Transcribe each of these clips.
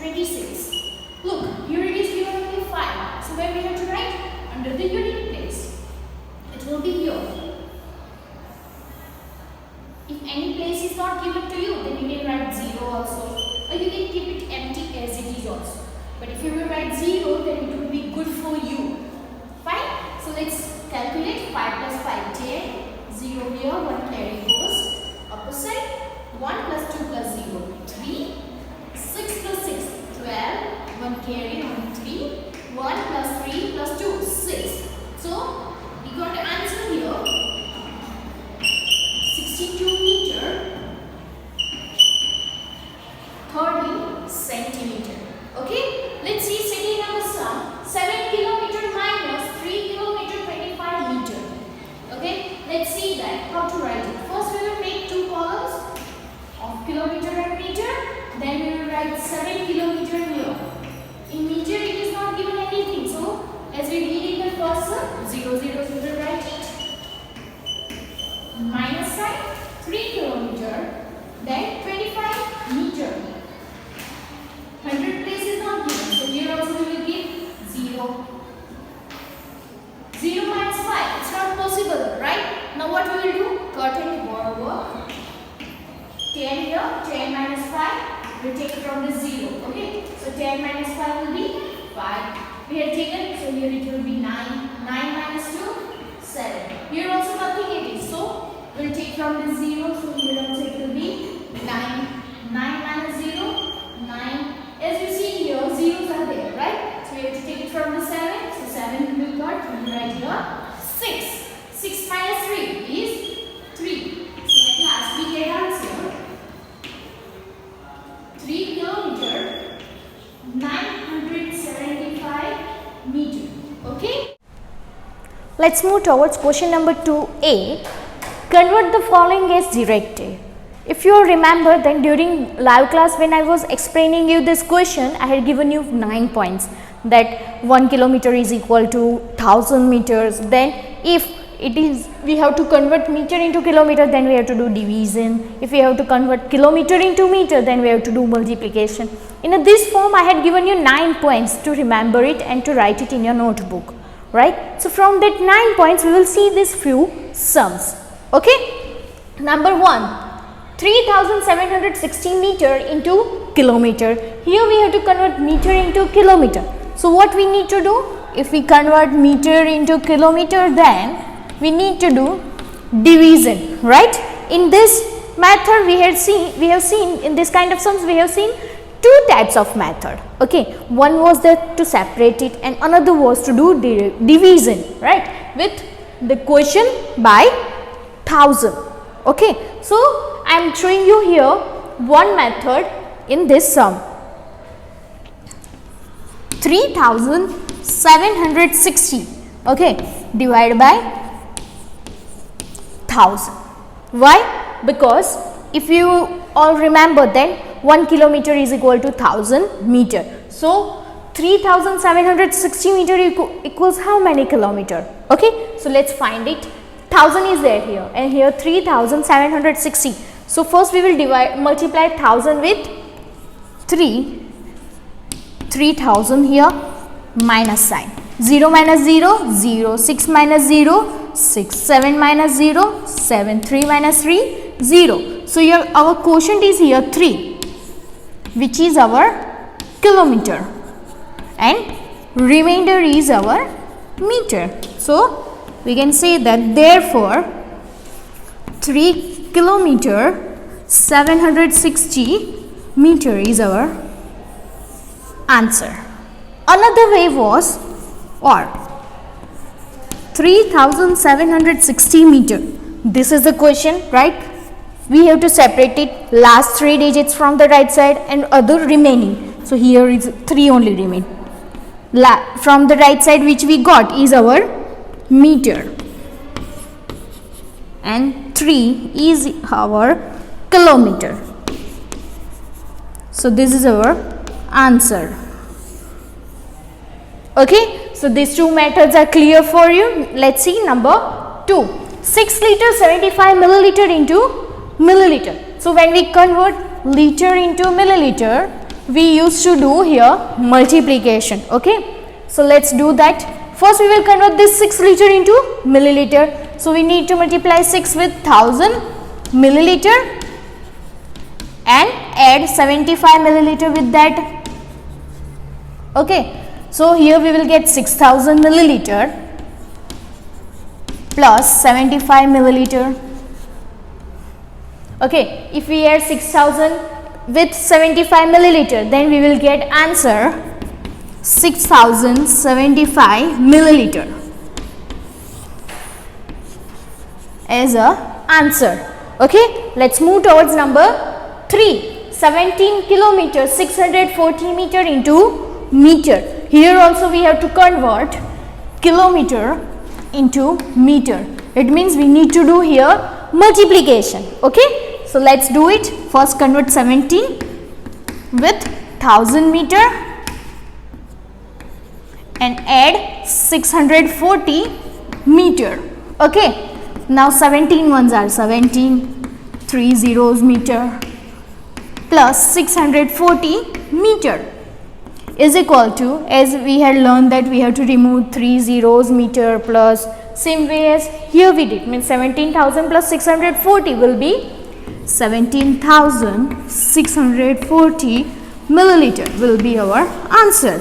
26. Look, here it is given only 5. So where we have to write? Under the unit place. It will be here. If any place is not given to you, then you can write 0 also. Or you can keep it empty as it is also. But if you will write 0, then it will be good for you. Fine? So let's calculate 5 plus 5, 10. 0 here, 1 carry goes. Opposite. 1 plus 2 plus 0, 3. 6 plus 6, 12. 1 carry, only 3. 1 plus 3 plus 2, 6. So, we got the answer here. 62 meter 30 centimeter. Okay, let's see second number sum. 7 kilometer minus 3 kilometer 25 meter. Okay, let's see that how to write it. First we will make two columns of kilometer and meter. Then we will write 7 kilometer here. In meter it is not given anything. So as we read in the first sum, 0 0 we will write it. Minus sign 3 kilometer, then 25 meter. 100 place is not given, so here also we will give 0. 0 minus 5, it's not possible, right? Now what we will do? Cut and work. 10 here, 10 minus 5, we will take from the 0, okay? So 10 minus 5 will be 5. We have taken, so here it will be 9. 9 minus 2, 7. Here also nothing it is, so we will take from the 0, so here also it will be 9. 9 minus 0, 9. As you see here, zeros are there, right? So we have to take it from the 7. So 7 we got, we will write here 6. 6 minus 3 is 3. So at last we get answer 3 kilometer 975 meter. Okay? Let's move towards question number 2a. Convert the following as directed. If you remember, then during live class when I was explaining you this question, I had given you 9 points, that 1 kilometer is equal to 1000 meters. Then if it is, we have to convert meter into kilometer, then we have to do division. If we have to convert kilometer into meter, then we have to do multiplication. In this form I had given you 9 points to remember it and to write it in your notebook, right? So from that 9 points we will see these few sums. Okay, number 1, 3760 meter into kilometer. Here we have to convert meter into kilometer. So what we need to do? If we convert meter into kilometer, then we need to do division, right? In this method we have seen in this kind of sums we have seen two types of method. Okay, one was that to separate it and another was to do division, right, with the quotient by 1000. Okay, so I am showing you here one method in this sum. 3760, okay, divided by 1000. Why? Because if you all remember, then 1 kilometer is equal to 1000 meter. So 3760 meter equals how many kilometer? Okay, so let's find it. 1000 is there here and here 3760. So first we will multiply 1000 with 3000 here, minus sign. 0 minus 0, 0, 6 minus 0, 6, 7 minus 0, 7, 3 minus 3, 0. So here our quotient is here 3, which is our kilometer, and remainder is our meter. So we can say that therefore 3 kilometer 760 meter is our answer. Another way was, or 3760 meter. This is the question, right? We have to separate it, last 3 digits from the right side and other remaining. So here is 3 only remain. From the right side which we got is our meter and 3 is our kilometer. So this is our answer. Okay, so these two methods are clear for you. Let's see number 2. 6 liter 75 milliliter into milliliter. So when we convert liter into milliliter, we used to do here multiplication. Okay, so let's do that. First we will convert this 6 liter into milliliter. So we need to multiply 6 with 1000 milliliter and add 75 milliliter with that. Okay, so here we will get 6000 milliliter plus 75 milliliter. Okay, if we add 6000 with 75 milliliter, then we will get answer 6075 milliliter as a answer. Okay, let's move towards number 3. 17 kilometer 640 meter into meter. Here also we have to convert kilometer into meter. It means we need to do here multiplication. Okay, so let's do it. First convert 17 with 1000 meter and add 640 meter. Okay, now 17 ones are 17, 3 zeros meter plus 640 meter is equal to, as we had learned that we have to remove 3 zeros meter plus, same way as here we did, means 17,000 plus 640 will be 17,640 milliliter will be our answer.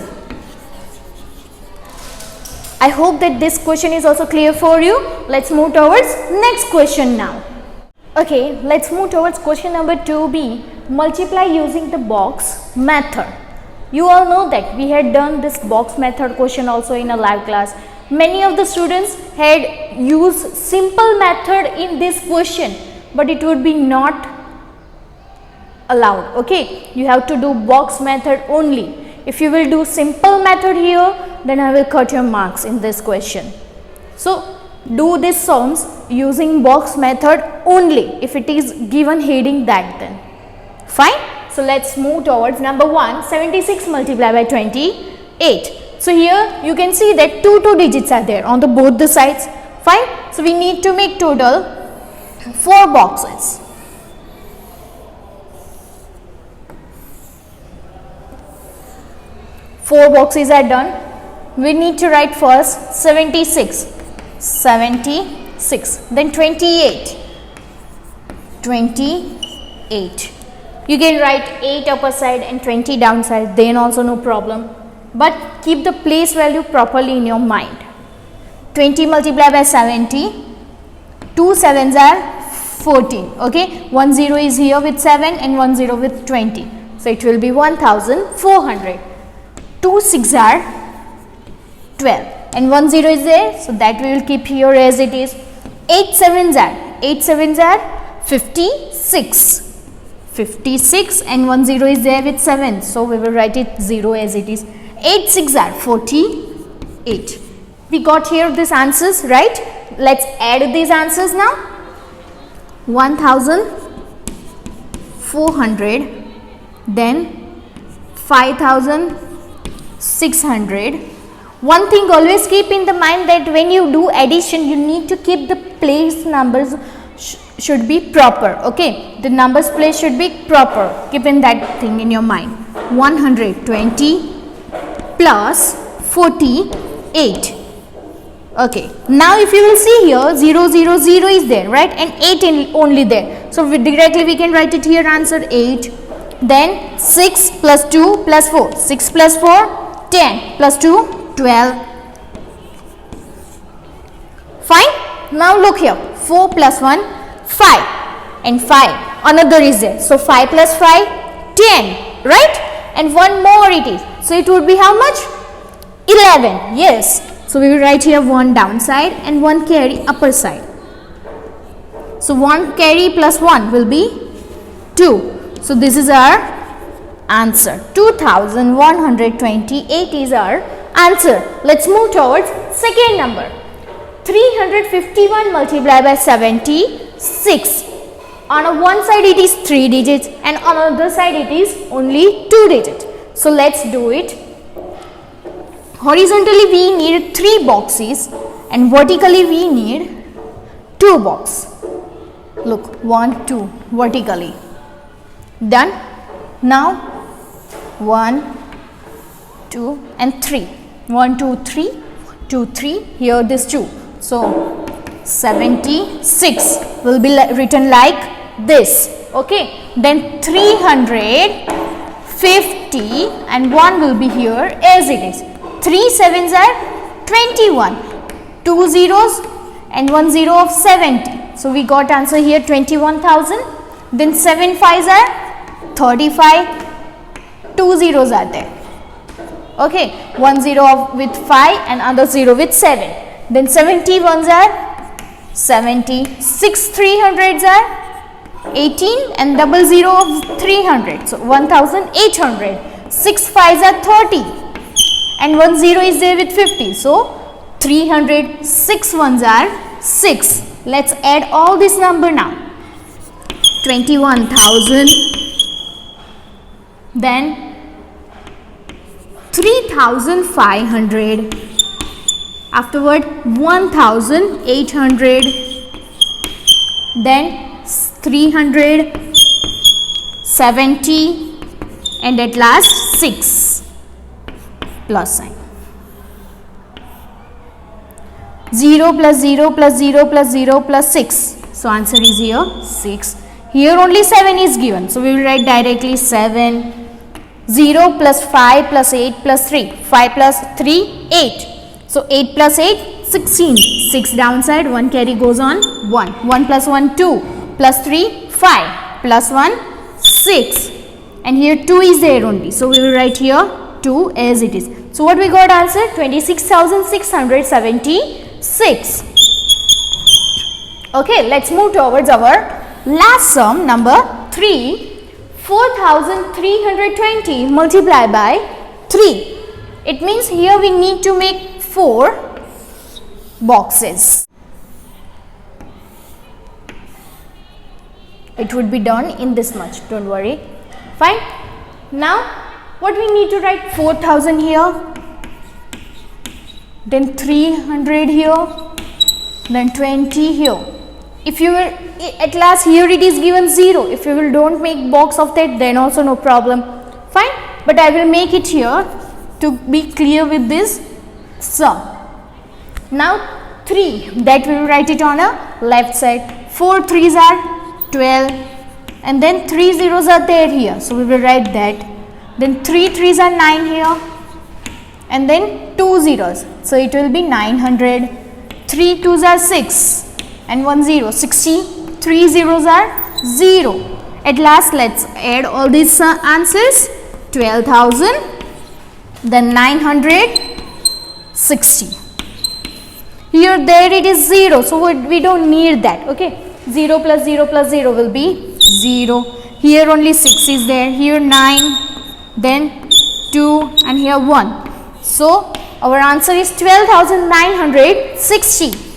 I hope that this question is also clear for you. Let's move towards next question now. Okay, let's move towards question number 2b, multiply using the box method. You all know that we had done this box method question also in a live class. Many of the students had used simple method in this question, but it would be not allowed. Okay, you have to do box method only. If you will do simple method here, then I will cut your marks in this question. So do this sums using box method only if it is given heading that, then fine. So let's move towards number 1, 76 multiplied by 28. So here you can see that two digits are there on the both the sides. Fine. So we need to make total 4 boxes. Four boxes are done. We need to write first 76, then 28. You can write 8 upper side and 20 downside, then also no problem. But keep the place value properly in your mind. 20 multiplied by 70, 2 sevens are 14. Okay, 1 0 is here with 7 and 1 0 with 20. So it will be 1400. 2 6 are 12 and 1 0 is there, so that we will keep here as it is. 8 sevens are 56. 56 and 1 0 is there with 7, so we will write it 0 as it is. 8 6 are 48. We got here these answers, right? Let's add these answers now. 1400, then 5600. One thing always keep in the mind that when you do addition, you need to keep the place numbers should be proper. Okay, the numbers place should be proper. Keep in that thing in your mind. 120 plus 48. Okay, now if you will see here 0 0 0 is there, right, and 8 only there, so directly we can write it here answer 8. Then 6 plus 2 plus 4, 6 plus 4 10 plus 2 12. Fine. Now look here, 4 plus 1 5 and 5 another is there, so 5 plus 5 10, right, and one more it is, so it would be how much? 11. Yes, so we will write here 1 downside and 1 carry upper side. So 1 carry plus 1 will be 2. So this is our answer. 2128 is our answer. Let's move towards second number. 351 multiplied by 76. On one side it is 3 digits and on the other side it is only 2 digits. So let's do it. Horizontally we need 3 boxes and vertically we need 2 boxes. Look, 1 2 vertically. Done. Now 1, 2 and 3. 1, 2, 3, 2, 3. Here this 2. So 76 will be written like this. Okay. Then 350 and 1 will be here as it is. 3 sevens are 21. 2 zeros and 1 zero of 70. So we got answer here 21,000. Then 7 fives are 35. 2 zeros are there. Okay, 1 zero with 5 and other 0 with 7. Then 71s are 70. 6 300s are 18 and double 0 of 300. So 1800. 6 fives are 30 and 1 zero is there with 50. So 300. 6 ones are 6. Let's add all this number now. 21,000. Then 3,500, afterward 1,800, then 370 and at last 6 plus sign. 0 plus 0 plus 0 plus 0 plus 6. So answer is here 6. Here only 7 is given. So we will write directly 7. 0 plus 5 plus 8 plus 3. 5 plus 3, 8. So 8 plus 8, 16. 6 downside, 1 carry goes on 1. 1 plus 1, 2. Plus 3, 5. Plus 1, 6. And here 2 is there only. So we will write here 2 as it is. So what we got answer? 26,676. Okay, let's move towards our last sum, number 3. 4,320 multiplied by 3. It means here we need to make 4 boxes. It would be done in this much, don't worry. Fine. Now what we need to write? 4,000 here, then 300 here, then 20 here. If you will, at last here it is given 0. If you will don't make box of that, then also no problem. Fine. But I will make it here to be clear with this sum. Now 3, that we will write it on a left side. 4 3s are 12 and then 3 zeros are there here. So we will write that. Then 3 3s are 9 here and then 2 zeros. So it will be 900. 3 2s are 6. And 1 0, 60, 3 zeros are 0. At last, let's add all these answers. 12,000, then 960. Here, there it is 0, so we don't need that. Okay, 0 plus 0 plus 0 will be 0. Here only 6 is there. Here 9, then 2, and here 1. So our answer is 12,960.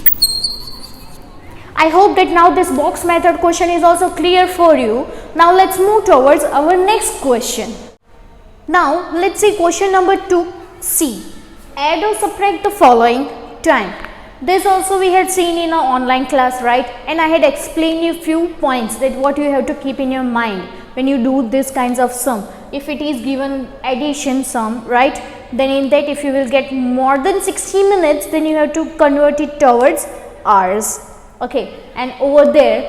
I hope that now this box method question is also clear for you. Now let's move towards our next question. Now let's see question number 2C. Add or subtract the following time. This also we had seen in our online class, right? And I had explained you few points that what you have to keep in your mind when you do this kinds of sum. If it is given addition sum, right? Then in that if you will get more than 60 minutes, then you have to convert it towards hours. Okay, and over there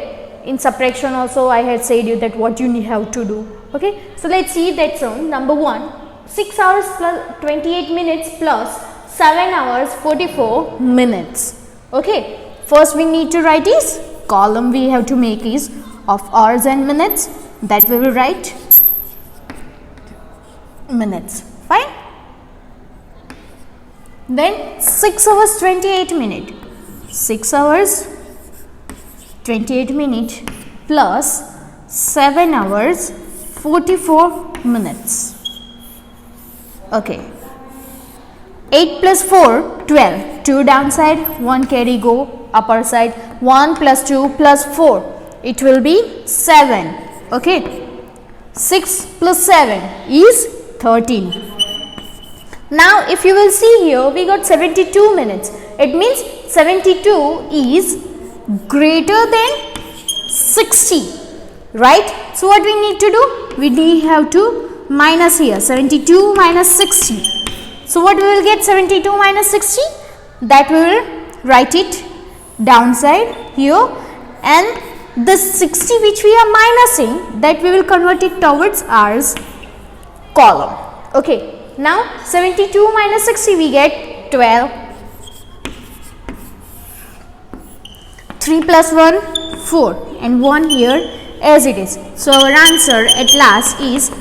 in subtraction also I had said you that what you have to do. Okay, so let's see that sum. Number 1, 6 hours plus 28 minutes plus 7 hours 44 minutes. Okay, first we need to write is column we have to make is of hours and minutes, that we will write minutes. Fine. Then 6 hours 28 minutes. 6 hours 28 minutes plus 7 hours 44 minutes. Okay. 8 plus 4, 12. 2 downside, 1 carry go upper side. 1 plus 2 plus 4. It will be 7. Okay. 6 plus 7 is 13. Now if you will see here, we got 72 minutes. It means 72 is greater than 60, right? So what we need to do? We have to minus here 72 minus 60. So what we will get 72 minus 60? That we will write it downside here, and the 60 which we are minusing, that we will convert it towards ours column. Okay, now 72 minus 60 we get 12. 3 plus 1 4 and 1 here as it is. So our answer at last is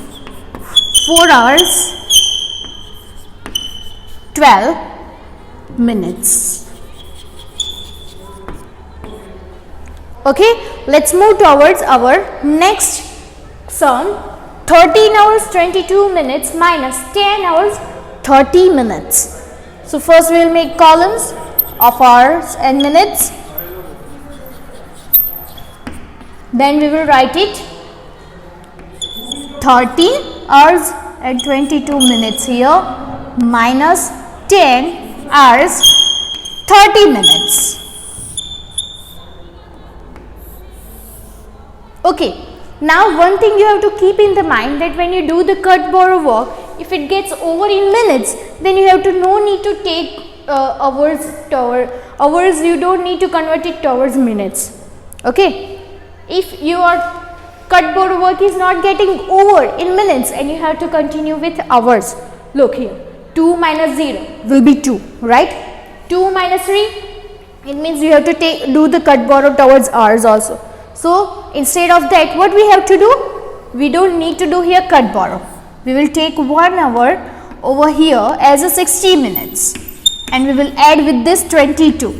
4 hours 12 minutes. Okay, let's move towards our next sum. 13 hours 22 minutes minus 10 hours 30 minutes. So first we will make columns of hours and minutes. Then we will write it 13 hours and 22 minutes here minus 10 hours 30 minutes. Okay, now one thing you have to keep in the mind, that when you do the cut borrow work, if it gets over in minutes, then you have to no need to take hours, you don't need to convert it towards minutes. Okay. If your cut borrow work is not getting over in minutes and you have to continue with hours, look here, 2 minus 0 will be 2, right? 2 minus 3, it means you have to do the cut borrow towards hours also. So instead of that, what we have to do? We don't need to do here cut borrow. We will take 1 hour over here as a 60 minutes and we will add with this 22.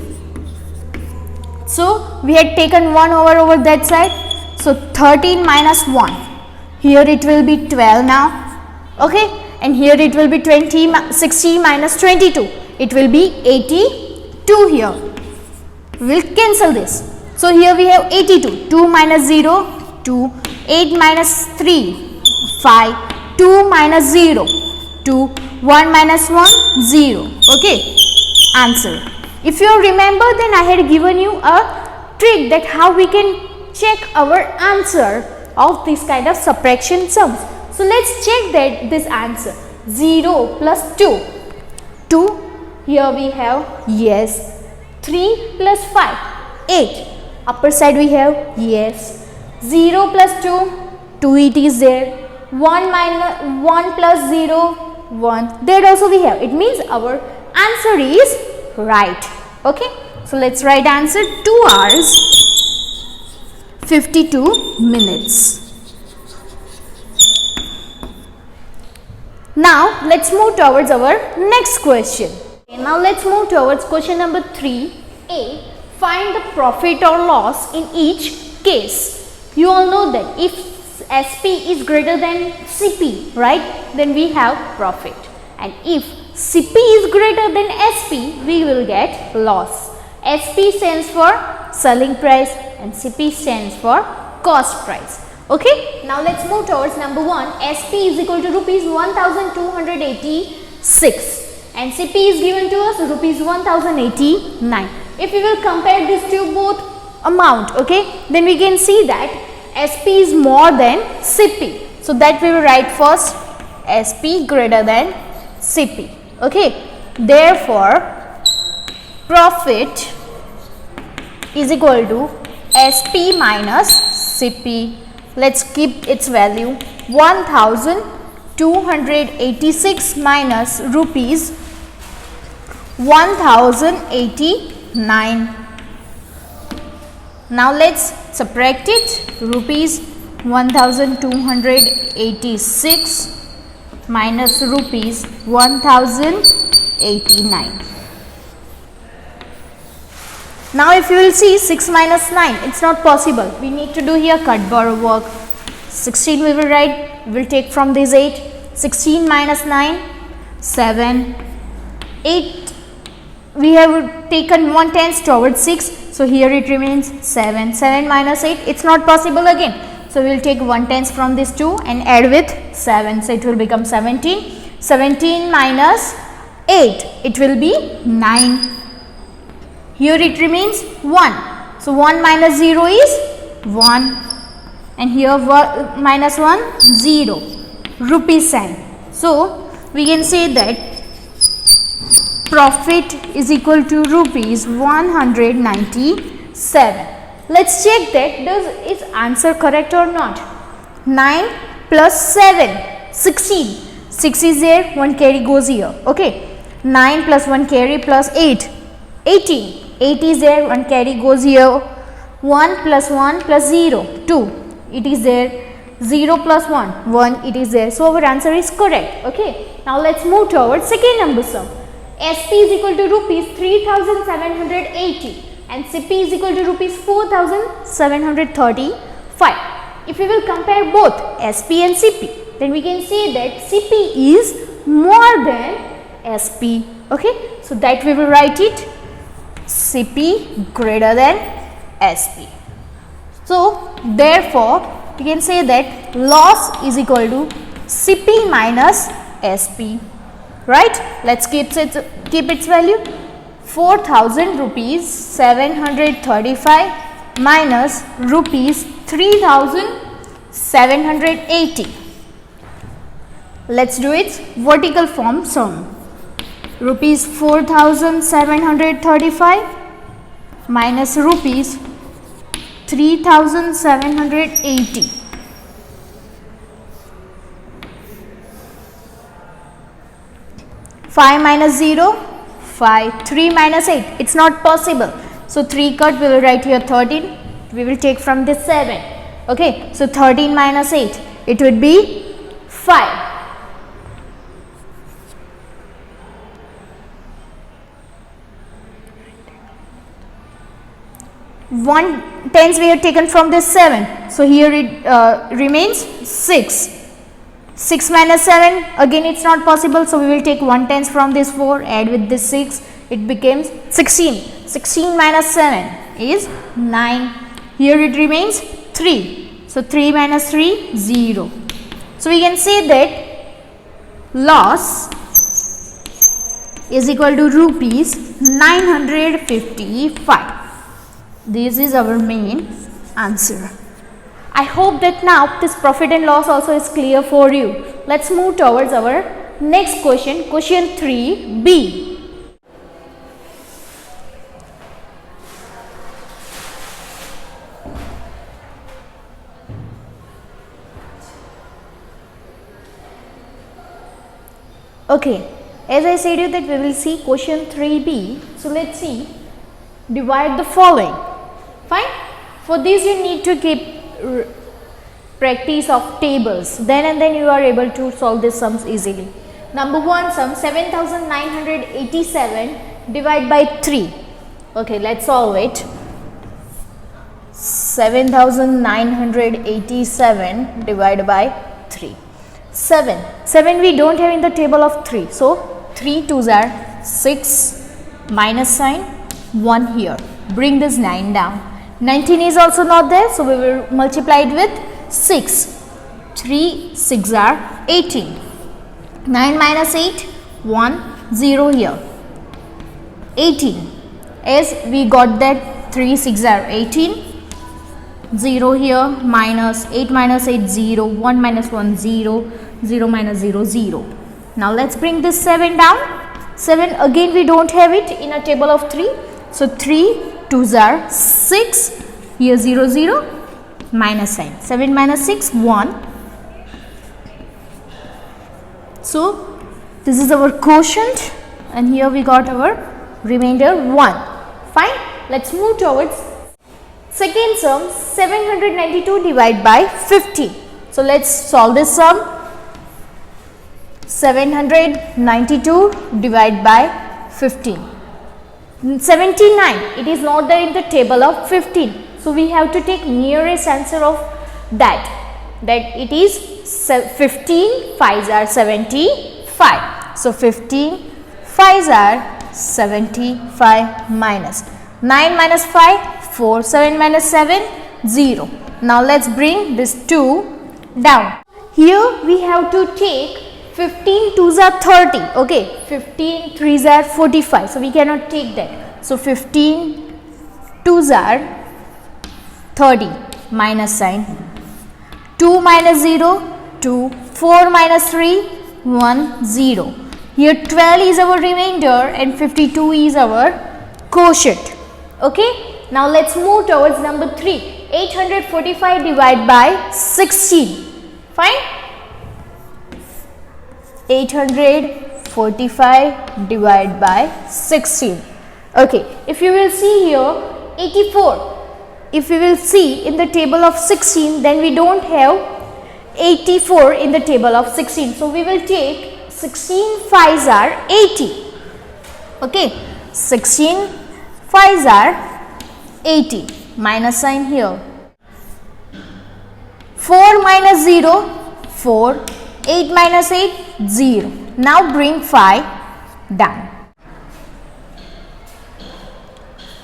So we had taken 1 hour over that side. So 13 minus 1. Here it will be 12 now. Okay. And here it will be 60 minus 22. It will be 82 here. We will cancel this. So here we have 82. 2 minus 0, 2. 8 minus 3, 5. 2 minus 0, 2. 1 minus 1, 0. Okay. Answer. If you remember, then I had given you a trick that how we can check our answer of this kind of subtraction sums. So let's check that this answer. 0 plus 2. 2. Here we have yes. 3 plus 5. 8. Upper side we have yes. 0 plus 2. 2 it is there. 1 minus 1 plus 0. 1. There also we have. It means our answer is right. Okay. So let's write answer 2 hours 52 minutes. Now let's move towards our next question. Now let's move towards question number 3a. Find the profit or loss in each case. You all know that if SP is greater than CP, right, then we have profit, and if CP is greater than SP, we will get loss. SP stands for selling price and CP stands for cost price. Okay. Now let's move towards number 1. SP is equal to rupees 1286 and CP is given to us rupees 1089. If we will compare these two both amount, okay, then we can see that SP is more than CP. So that we will write first SP greater than CP. Okay. Therefore, profit is equal to SP minus CP. Let's keep its value 1286 minus rupees 1089. Now let's subtract it. Rupees 1286 minus rupees 1089. Now if you will see 6 minus 9, it's not possible. We need to do here cut borrow work. 16 we will write, we will take from this 8. 16 minus 9, 7. 8, we have taken 1/10 towards 6. So here it remains 7. 7 minus 8, it's not possible again. So we will take 1/10 from this 2 and add with 7. So it will become 17. 17 minus 8, it will be 9. Here it remains 1. So 1 minus 0 is 1. And here minus 1, 0. rupee sign. So we can say that profit is equal to rupees 197. Let's check that is answer correct or not. 9 plus 7, 16. 6 is there, 1 carry goes here. Okay. 9 plus 1 carry plus 8, 18. 8 is there, 1 carry goes here. 1 plus 1 plus 0, 2. It is there. 0 plus 1, 1. It is there. So our answer is correct. Okay. Now let's move towards second number sum. SP is equal to rupees 3780 and CP is equal to rupees 4735. If we will compare both SP and CP, then we can say that CP is more than SP. Okay. So that we will write it CP greater than SP. So therefore we can say that loss is equal to CP minus SP. Right? Let's keep its value. 4,000 rupees 735 minus rupees 3,780. Let's do its vertical form sum. Rupees 4,735 minus rupees 3,780. 5 minus 0, 5, 3 minus 8, it's not possible. So 3 cut, we will write here 13, we will take from this 7. Okay, so 13 minus 8, it would be 5. 1 tens we have taken from this 7, so here it remains 6. 6 minus 7, again it's not possible, so we will take 1 tens from this 4, add with this 6, it becomes 16. 16 minus 7 is 9, here it remains 3, so 3 minus 3, 0. So we can say that loss is equal to rupees 955. This is our main answer. I hope that now this profit and loss also is clear for you. Let's move towards our next question, question 3b. Okay, as I said you that we will see question 3b. So let's see, divide the following. Fine. For this you need to keep practice of tables, then and then you are able to solve these sums easily. Number 1 sum, 7,987 divided by 3. Okay, let's solve it. 7,987 divided by 3. 7 we don't have in the table of 3, so 3 2s are 6, minus sign 1 here, bring this 9 down. 19 is also not there, so we will multiply it with 6. 3 6 are 18. 9 minus 8, 1 0 here. 18, as we got that 3 6 are 18. 0 here, minus 8 minus 8 0, 1 minus 1 0, 0 minus 0 0. Now let's bring this 7 down. 7 again we don't have it in a table of 3, so 3 2s are 6, here 0 0, minus sign. 7 minus 6 1. So this is our quotient and here we got our remainder 1. Fine. Let's move towards second sum, 792 divided by 50. So let's solve this sum. 792 divided by 15. 79, it is not there in the table of 15. So we have to take nearest answer of that it is 15 5s are 75. So 15 5s are 75 minus 9 minus 5 4, 7 minus 7 0. Now let's bring this 2 down. Here we have to take 15 2s are 30. Okay, 15 3s are 45. So we cannot take that. So 15 2s are 30, minus sign. 2 minus 0 2, 4 minus 3, 1, 0. Here 12 is our remainder and 52 is our quotient. Okay. Now let's move towards number 3. 845 divided by 16. Fine. 845 divided by 16. Okay. If you will see here 84. If we will see in the table of 16, then we don't have 84 in the table of 16. So we will take 16 5s are 80. Okay. 16 5s are 80. Minus sign here. 4 minus 0, 4. 8 minus 8, 0. Now bring 5 down.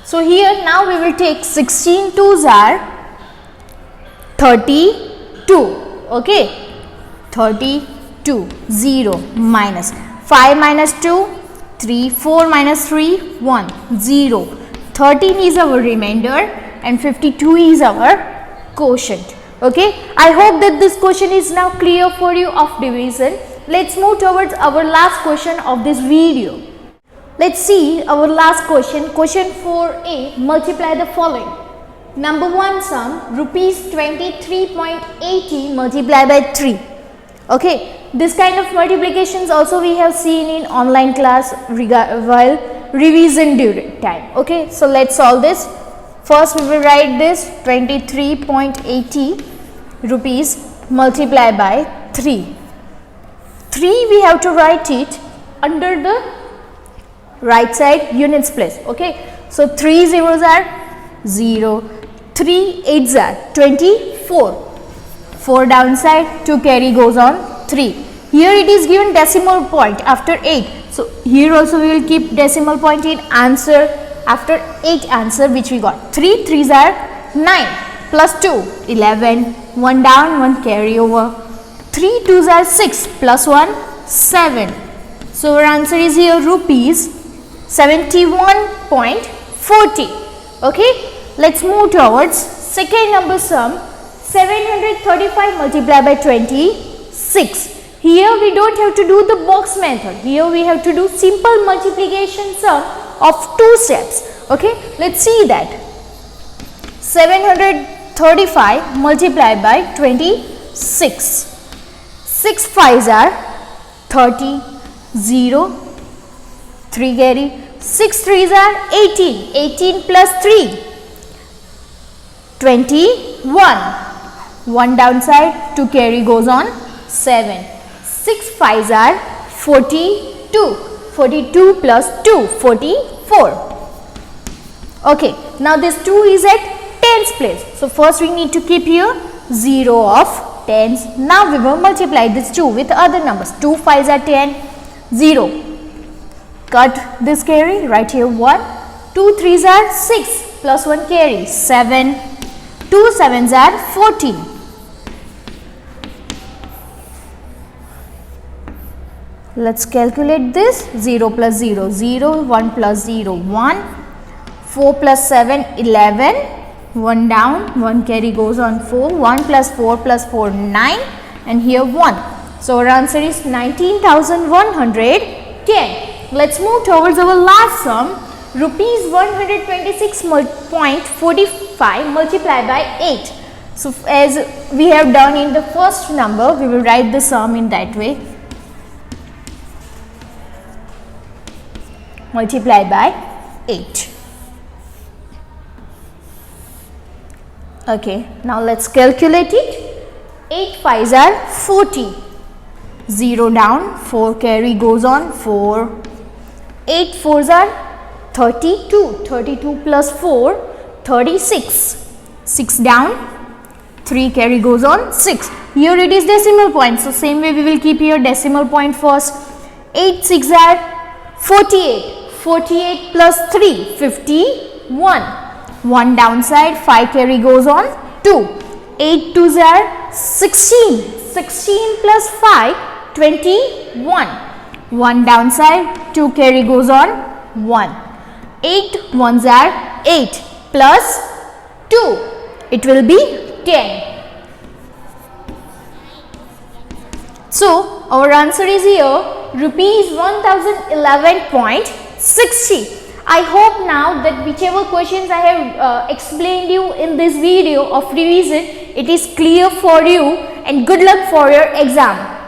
So here now we will take 16 2s are 32. Okay. 32. 0 minus 5 minus 2, 3, 4 minus 3, 1, 0. 13 is our remainder and 52 is our quotient. Okay. I hope that this question is now clear for you of division. Let's move towards our last question of this video. Let's see our last question. Question 4a. Multiply the following. Number 1 sum, rupees 23.80 multiplied by 3. Okay. This kind of multiplications also we have seen in online class while revision during time. Okay. So let's solve this. First we will write this 23.80 rupees multiplied by 3. 3 we have to write it under the right side units place. Okay. So 3 zeros are 0, 3 8s are 24, 4 downside, 2 carry goes on 3. Here it is given decimal point after 8. So here also we will keep decimal point in answer after 8 answer which we got. 3 3s are 9 plus 2 11, 1 down, 1 carry over. 3 2s are 6 plus 1 7. So our answer is here rupees 71.40. Okay. Let's move towards second number sum, 735 multiplied by 26. Here we don't have to do the box method. Here we have to do simple multiplication sum of 2 steps. Okay. Let's see that. 735 multiplied by 26. 6 5s are 30, 0, 3 carry. 6 3s are 18, 18 plus 3, 21. 1 downside, 2 carry goes on 7. 6 5s are 42, 42 plus 2, 44. Okay. Now this 2 is at tens place. So first we need to keep here 0 of tens. Now we will multiply this 2 with other numbers. 2 5s are 10, 0. Cut this carry, write here 1. 2 3s are 6 plus 1 carry 7. 2 7s are 14. Let's calculate this. 0 plus 0, 0, 1 plus 0, 1, 4 plus 7, 11, 1 down, 1 carry goes on 4, 1 plus 4 plus 4, 9 and here 1. So our answer is 19,110. Let's move towards our last sum, rupees 126.45 multiplied by 8. So as we have done in the first number, we will write the sum in that way. Multiplied by 8. Okay, now let's calculate it. 8 5s are 40. 0 down, 4 carry goes on 4. 8 4s are 32. 32 plus 4, 36. 6 down, 3 carry goes on 6. Here it is decimal point. So same way we will keep here decimal point first. 8 6 are 48. 48 plus 3, 51. 1 downside, 5 carry goes on 2. 8 2s are 16. 16 plus 5, 21. 1 downside, 2 carry goes on 1. 8 1s are 8 plus 2. It will be 10. So our answer is here rupees 1011.60. I hope now that whichever questions I have explained you in this video of revision, it is clear for you, and good luck for your exam.